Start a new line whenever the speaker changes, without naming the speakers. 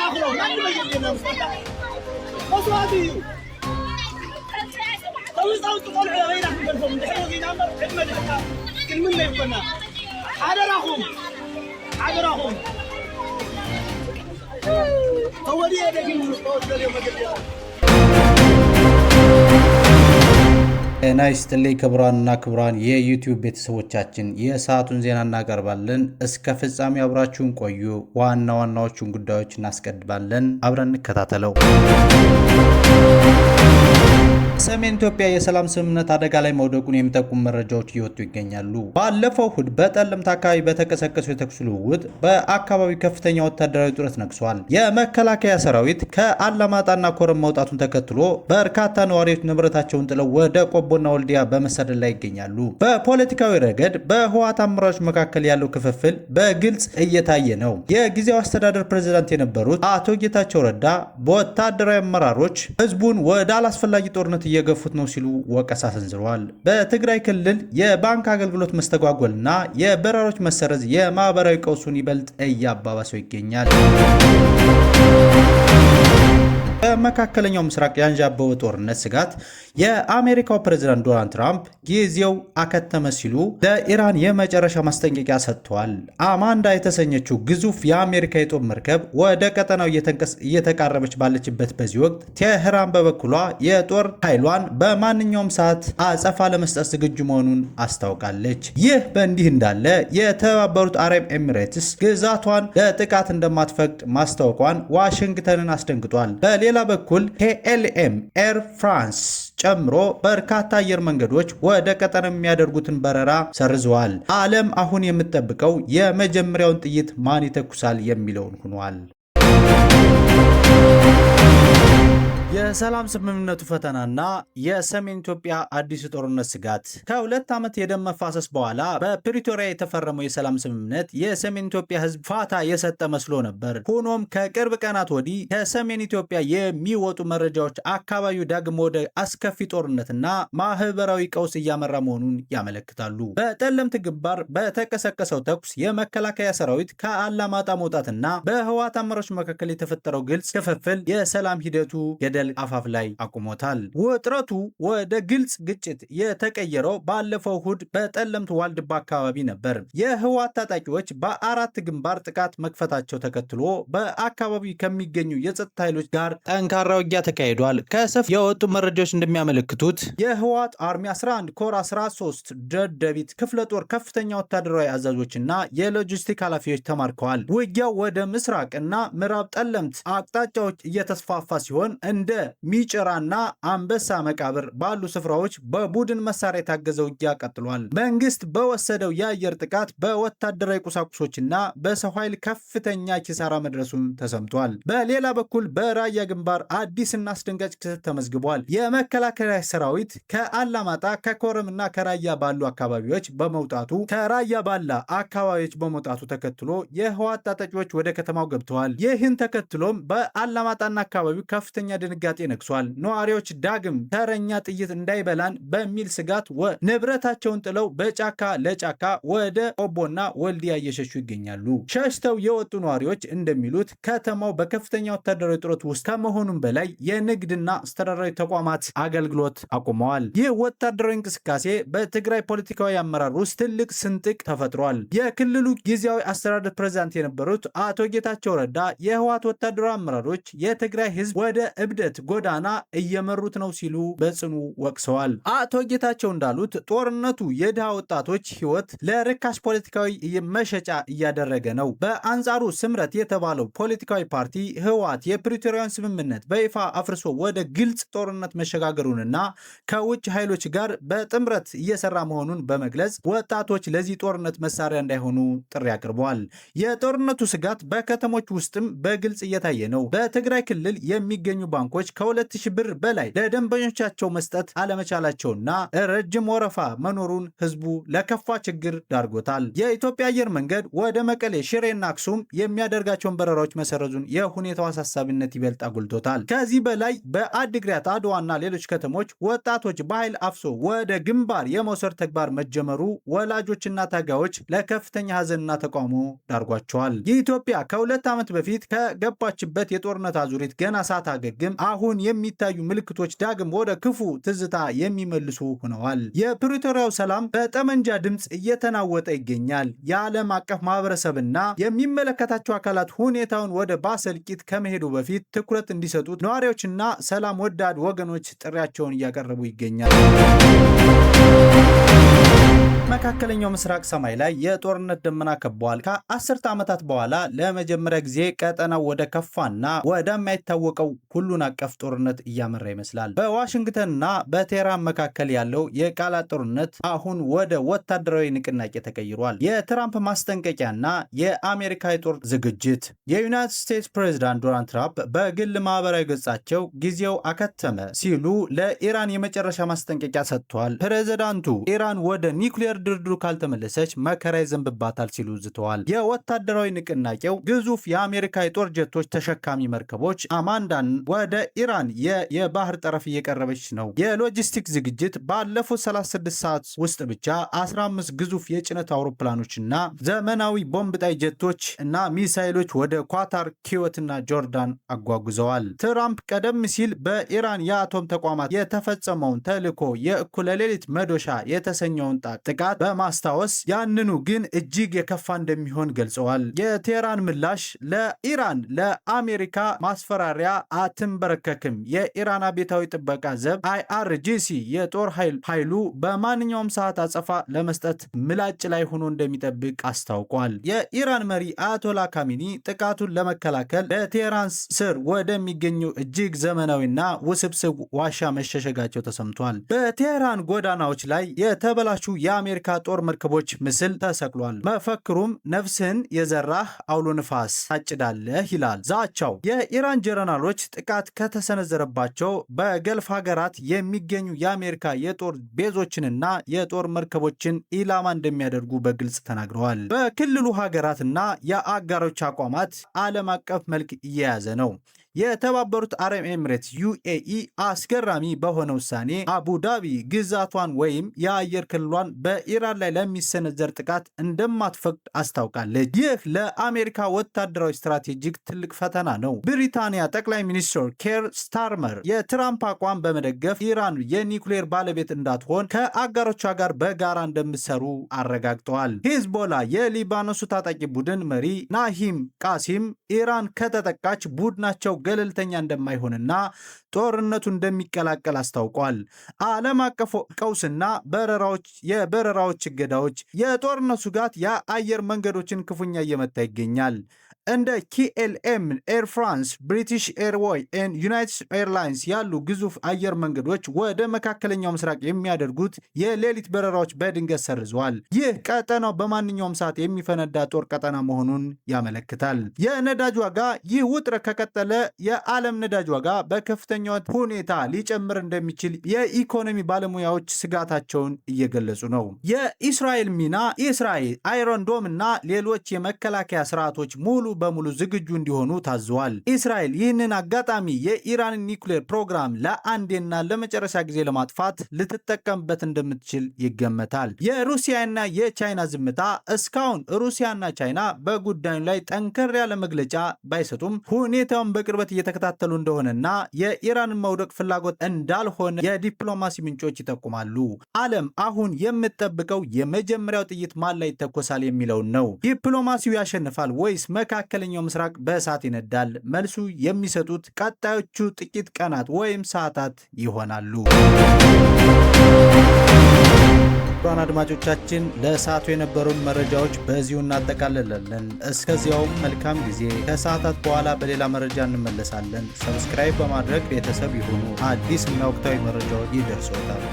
اخره ما يبين لنا مصطفى مصوادي تو صوت طلع غيرك بالفم دحين وقينا امر حمد كل منا يكوننا حاضرهم هو دي هذاك المصطفى اليوم قبل
ናይስ ተለይ ክብራንና ክብራን የዩቲዩብ ቤተሰቦቻችን የሰዓቱን ዜና እናቀርባለን። እስከ ፍጻሜ አብራችሁን ቆዩ። ዋና ዋናዎቹን ጉዳዮች እናስቀድማለን። አብረን እንከታተለው። ሰሜን ኢትዮጵያ የሰላም ስምምነት አደጋ ላይ መውደቁን የሚጠቁም መረጃዎች እየወጡ ይገኛሉ። ባለፈው እሁድ በጠለምት አካባቢ በተቀሰቀሰው የተኩስ ልውውጥ በአካባቢው ከፍተኛ ወታደራዊ ጦርነት ነግሷል። የመከላከያ ሰራዊት ከአላማጣና ኮረም መውጣቱን ተከትሎ በርካታ ነዋሪዎች ንብረታቸውን ጥለው ወደ ቆቦና ወልዲያ በመሰደድ ላይ ይገኛሉ። በፖለቲካዊ ረገድ በህወሓት አመራሮች መካከል ያለው ክፍፍል በግልጽ እየታየ ነው። የጊዜያዊ አስተዳደር ፕሬዝዳንት የነበሩት አቶ ጌታቸው ረዳ በወታደራዊ አመራሮች ህዝቡን ወደ አላስፈላጊ ጦርነት እየገፉት ነው ሲሉ ወቀሳ ሰንዝረዋል። በትግራይ ክልል የባንክ አገልግሎት መስተጓጎልና የበረራዎች መሰረዝ የማህበራዊ ቀውሱን ይበልጥ እያባባሰው ይገኛል። በመካከለኛው ምስራቅ ያንዣበበው ጦርነት ስጋት የአሜሪካው ፕሬዝዳንት ዶናልድ ትራምፕ ጊዜው አከተመ ሲሉ ለኢራን የመጨረሻ ማስጠንቀቂያ ሰጥተዋል። አማንዳ የተሰኘችው ግዙፍ የአሜሪካ የጦር መርከብ ወደ ቀጠናው እየተቃረበች ባለችበት በዚህ ወቅት ቴህራን በበኩሏ የጦር ኃይሏን በማንኛውም ሰዓት አጸፋ ለመስጠት ዝግጁ መሆኑን አስታውቃለች። ይህ በእንዲህ እንዳለ የተባበሩት አረብ ኤሚሬትስ ግዛቷን ለጥቃት እንደማትፈቅድ ማስታወቋን ዋሽንግተንን አስደንግጧል። በሌላ በኩል KLM ኤር ፍራንስ ጨምሮ በርካታ አየር መንገዶች ወደ ቀጠና የሚያደርጉትን በረራ ሰርዘዋል። ዓለም አሁን የምትጠብቀው የመጀመሪያውን ጥይት ማን ይተኩሳል የሚለውን ሆኗል። የሰላም ስምምነቱ ፈተናና የሰሜን ኢትዮጵያ አዲስ ጦርነት ስጋት። ከ2 ዓመት የደም መፋሰስ በኋላ በፕሪቶሪያ የተፈረመው የሰላም ስምምነት የሰሜን ኢትዮጵያ ሕዝብ ፋታ የሰጠ መስሎ ነበር። ሆኖም ከቅርብ ቀናት ወዲህ ከሰሜን ኢትዮጵያ የሚወጡ መረጃዎች አካባቢው ዳግም ወደ አስከፊ ጦርነትና ማህበራዊ ቀውስ እያመራ መሆኑን ያመለክታሉ። በጠለምት ግንባር በተቀሰቀሰው ተኩስ የመከላከያ ሰራዊት ከአላማጣ መውጣትና በህወሓት አመራሮች መካከል የተፈጠረው ግልጽ ክፍፍል የሰላም ሂደቱ ገደል አፋፍ ላይ አቁሞታል። ውጥረቱ ወደ ግልጽ ግጭት የተቀየረው ባለፈው እሁድ በጠለምት ዋልድባ አካባቢ ነበር። የህወሓት ታጣቂዎች በአራት ግንባር ጥቃት መክፈታቸው ተከትሎ በአካባቢው ከሚገኙ የጸጥታ ኃይሎች ጋር ጠንካራ ውጊያ ተካሂዷል። ከሰፍ የወጡ መረጃዎች እንደሚያመለክቱት የህወሓት አርሚ 11 ኮር 13 ደደቢት ክፍለ ጦር ከፍተኛ ወታደራዊ አዛዦችና የሎጂስቲክ ኃላፊዎች ተማርከዋል። ውጊያው ወደ ምስራቅ እና ምዕራብ ጠለምት አቅጣጫዎች እየተስፋፋ ሲሆን እንደ ሚጭራና አንበሳ መቃብር ባሉ ስፍራዎች በቡድን መሳሪያ የታገዘ ውጊያ ቀጥሏል። መንግስት በወሰደው የአየር ጥቃት በወታደራዊ ቁሳቁሶችና በሰው ኃይል ከፍተኛ ኪሳራ መድረሱን ተሰምቷል። በሌላ በኩል በራያ ግንባር አዲስና አስደንጋጭ ክስተት ተመዝግቧል። የመከላከያ ሰራዊት ከአላማጣ ከኮረምና ከራያ ባሉ አካባቢዎች በመውጣቱ ተከትሎ የህወሓት ታጣቂዎች ወደ ከተማው ገብተዋል። ይህን ተከትሎም በአላማጣና አካባቢው ከፍተኛ ድንጋጤ ነግሷል። ነዋሪዎች ዳግም ተረኛ ጥይት እንዳይበላን በሚል ስጋት ንብረታቸውን ጥለው በጫካ ለጫካ ወደ ቆቦና ወልዲያ እየሸሹ ይገኛሉ። ሸሽተው የወጡ ነዋሪዎች እንደሚሉት ከተማው በከፍተኛ ወታደራዊ ጦርነት ውስጥ ከመሆኑም በላይ የንግድና አስተዳደራዊ ተቋማት አገልግሎት አቁመዋል። ይህ ወታደራዊ እንቅስቃሴ በትግራይ ፖለቲካዊ አመራር ውስጥ ትልቅ ስንጥቅ ተፈጥሯል። የክልሉ ጊዜያዊ አስተዳደር ፕሬዝዳንት የነበሩት አቶ ጌታቸው ረዳ የህወሓት ወታደራዊ አመራሮች የትግራይ ህዝብ ወደ እብደት ጎዳና እየመሩት ነው ሲሉ በጽኑ ወቅሰዋል። አቶ ጌታቸው እንዳሉት ጦርነቱ የድሃ ወጣቶች ህይወት ለርካሽ ፖለቲካዊ መሸጫ እያደረገ ነው። በአንጻሩ ስምረት የተባለው ፖለቲካዊ ፓርቲ ህወሓት የፕሪቶሪያን ስምምነት በይፋ አፍርሶ ወደ ግልጽ ጦርነት መሸጋገሩንና ከውጭ ኃይሎች ጋር በጥምረት እየሰራ መሆኑን በመግለጽ ወጣቶች ለዚህ ጦርነት መሳሪያ እንዳይሆኑ ጥሪ አቅርበዋል። የጦርነቱ ስጋት በከተሞች ውስጥም በግልጽ እየታየ ነው። በትግራይ ክልል የሚገኙ ባንኮች ነጋዴዎች ከ2000 ብር በላይ ለደንበኞቻቸው መስጠት አለመቻላቸውና ረጅም ወረፋ መኖሩን ህዝቡ ለከፋ ችግር ዳርጎታል። የኢትዮጵያ አየር መንገድ ወደ መቀሌ፣ ሽሬና አክሱም የሚያደርጋቸውን በረራዎች መሰረዙን የሁኔታው አሳሳቢነት ይበልጥ አጉልቶታል። ከዚህ በላይ በአዲግራት፣ አድዋና ሌሎች ከተሞች ወጣቶች በኃይል አፍሶ ወደ ግንባር የመውሰድ ተግባር መጀመሩ ወላጆችና ታጋዮች ለከፍተኛ ሀዘንና ተቃውሞ ዳርጓቸዋል። ኢትዮጵያ ከ2 ዓመት በፊት ከገባችበት የጦርነት አዙሪት ገና ሳታገግም አሁን የሚታዩ ምልክቶች ዳግም ወደ ክፉ ትዝታ የሚመልሱ ሆነዋል። የፕሪቶሪያው ሰላም በጠመንጃ ድምፅ እየተናወጠ ይገኛል። የዓለም አቀፍ ማህበረሰብና የሚመለከታቸው አካላት ሁኔታውን ወደ ባሰ እልቂት ከመሄዱ በፊት ትኩረት እንዲሰጡት ነዋሪዎችና ሰላም ወዳድ ወገኖች ጥሪያቸውን እያቀረቡ ይገኛል። መካከለኛው ምስራቅ ሰማይ ላይ የጦርነት ደመና ከቧል። ከ10 ዓመታት በኋላ ለመጀመሪያ ጊዜ ቀጠናው ወደ ከፋና ወደማይታወቀው ሁሉን አቀፍ ጦርነት እያመራ ይመስላል። በዋሽንግተንና በቴህራን መካከል ያለው የቃላት ጦርነት አሁን ወደ ወታደራዊ ንቅናቄ ተቀይሯል። የትራምፕ ማስጠንቀቂያና የአሜሪካ የጦር ዝግጅት። የዩናይትድ ስቴትስ ፕሬዝዳንት ዶናልድ ትራምፕ በግል ማህበራዊ ገጻቸው ጊዜው አከተመ ሲሉ ለኢራን የመጨረሻ ማስጠንቀቂያ ሰጥተዋል። ፕሬዝዳንቱ ኢራን ወደ ኒውክሌር ድርድሩ ካልተመለሰች መከራ ይዘንብባታል ሲሉ ዝተዋል። የወታደራዊ ንቅናቄው ግዙፍ የአሜሪካ የጦር ጀቶች ተሸካሚ መርከቦች አማንዳን ወደ ኢራን የባህር ጠረፍ እየቀረበች ነው። የሎጂስቲክ ዝግጅት ባለፉት 36 ሰዓት ውስጥ ብቻ 15 ግዙፍ የጭነት አውሮፕላኖችና ዘመናዊ ቦምብ ጣይ ጀቶች እና ሚሳይሎች ወደ ኳታር፣ ኩዌትና ጆርዳን አጓጉዘዋል። ትራምፕ ቀደም ሲል በኢራን የአቶም ተቋማት የተፈጸመውን ተልዕኮ የእኩለ ሌሊት መዶሻ የተሰኘውን ጥቃት በማስታወስ ያንኑ ግን እጅግ የከፋ እንደሚሆን ገልጸዋል። የቴህራን ምላሽ ለኢራን ለአሜሪካ ማስፈራሪያ አትንበረከክም። የኢራን አብዮታዊ ጥበቃ ዘብ IRGC የጦር ኃይሉ በማንኛውም ሰዓት አጸፋ ለመስጠት ምላጭ ላይ ሆኖ እንደሚጠብቅ አስታውቋል። የኢራን መሪ አያቶላ ካሚኒ ጥቃቱን ለመከላከል በቴህራን ስር ወደሚገኘው እጅግ ዘመናዊና ውስብስብ ዋሻ መሸሸጋቸው ተሰምቷል። በቴህራን ጎዳናዎች ላይ የተበላሹ የአሜሪካ ጦር መርከቦች ምስል ተሰቅሏል። መፈክሩም ነፍስህን የዘራህ አውሎ ንፋስ ታጭዳለህ ይላል። ዛቻው የኢራን ጀነራሎች ጥቃት ከተሰነዘረባቸው በገልፍ ሀገራት የሚገኙ የአሜሪካ የጦር ቤዞችንና የጦር መርከቦችን ኢላማ እንደሚያደርጉ በግልጽ ተናግረዋል። በክልሉ ሀገራትና የአጋሮች አቋማት ዓለም አቀፍ መልክ እየያዘ ነው። የተባበሩት አረብ ኤምሬትስ UAE አስገራሚ በሆነ ውሳኔ አቡዳቢ ግዛቷን ወይም የአየር ክልሏን በኢራን ላይ ለሚሰነዘር ጥቃት እንደማትፈቅድ አስታውቃለች። ይህ ለአሜሪካ ወታደራዊ ስትራቴጂክ ትልቅ ፈተና ነው። ብሪታንያ ጠቅላይ ሚኒስትር ኬር ስታርመር የትራምፕ አቋም በመደገፍ ኢራን የኒውክሌር ባለቤት እንዳትሆን ከአጋሮቿ ጋር በጋራ እንደሚሰሩ አረጋግጠዋል። ሂዝቦላ የሊባኖሱ ታጣቂ ቡድን መሪ ናሂም ቃሲም ኢራን ከተጠቃች ቡድናቸው ገለልተኛ እንደማይሆንና ጦርነቱ እንደሚቀላቀል አስታውቋል። ዓለም አቀፍ ቀውስና የበረራዎች እገዳዎች፣ የጦርነት ስጋት የአየር መንገዶችን ክፉኛ እየመታ ይገኛል። እንደ KLM፣ ኤር ፍራንስ፣ ብሪቲሽ ኤርዌይ እና ዩናይትድ ኤርላይንስ ያሉ ግዙፍ አየር መንገዶች ወደ መካከለኛው ምስራቅ የሚያደርጉት የሌሊት በረራዎች በድንገት ሰርዘዋል። ይህ ቀጠናው በማንኛውም ሰዓት የሚፈነዳ ጦር ቀጠና መሆኑን ያመለክታል። የነዳጅ ዋጋ ይህ ውጥረት ከቀጠለ የዓለም ነዳጅ ዋጋ በከፍተኛ ሁኔታ ሊጨምር እንደሚችል የኢኮኖሚ ባለሙያዎች ስጋታቸውን እየገለጹ ነው። የእስራኤል ሚና እስራኤል አይረን ዶም እና ሌሎች የመከላከያ ስርዓቶች ሙሉ በሙሉ ዝግጁ እንዲሆኑ ታዘዋል። እስራኤል ይህንን አጋጣሚ የኢራንን ኒውክሌር ፕሮግራም ለአንዴና ለመጨረሻ ጊዜ ለማጥፋት ልትጠቀምበት እንደምትችል ይገመታል። የሩሲያና የቻይና ዝምታ እስካሁን ሩሲያና ቻይና በጉዳዩ ላይ ጠንከር ያለ መግለጫ ባይሰጡም ሁኔታውን በቅርበት እየተከታተሉ እንደሆነና የኢራንን መውደቅ ፍላጎት እንዳልሆነ የዲፕሎማሲ ምንጮች ይጠቁማሉ። ዓለም አሁን የምትጠብቀው የመጀመሪያው ጥይት ማን ላይ ይተኮሳል የሚለውን ነው። ዲፕሎማሲው ያሸንፋል ወይስ መካከለኛው ምስራቅ በእሳት ይነዳል? መልሱ የሚሰጡት ቀጣዮቹ ጥቂት ቀናት ወይም ሰዓታት ይሆናሉ። ክቡራን አድማጮቻችን ለሰዓቱ የነበሩን መረጃዎች በዚሁ እናጠቃልላለን። እስከዚያውም መልካም ጊዜ። ከሰዓታት በኋላ በሌላ መረጃ እንመለሳለን። ሰብስክራይብ በማድረግ ቤተሰብ ይሁኑ። አዲስ እና ወቅታዊ መረጃዎች ይደርሶታል።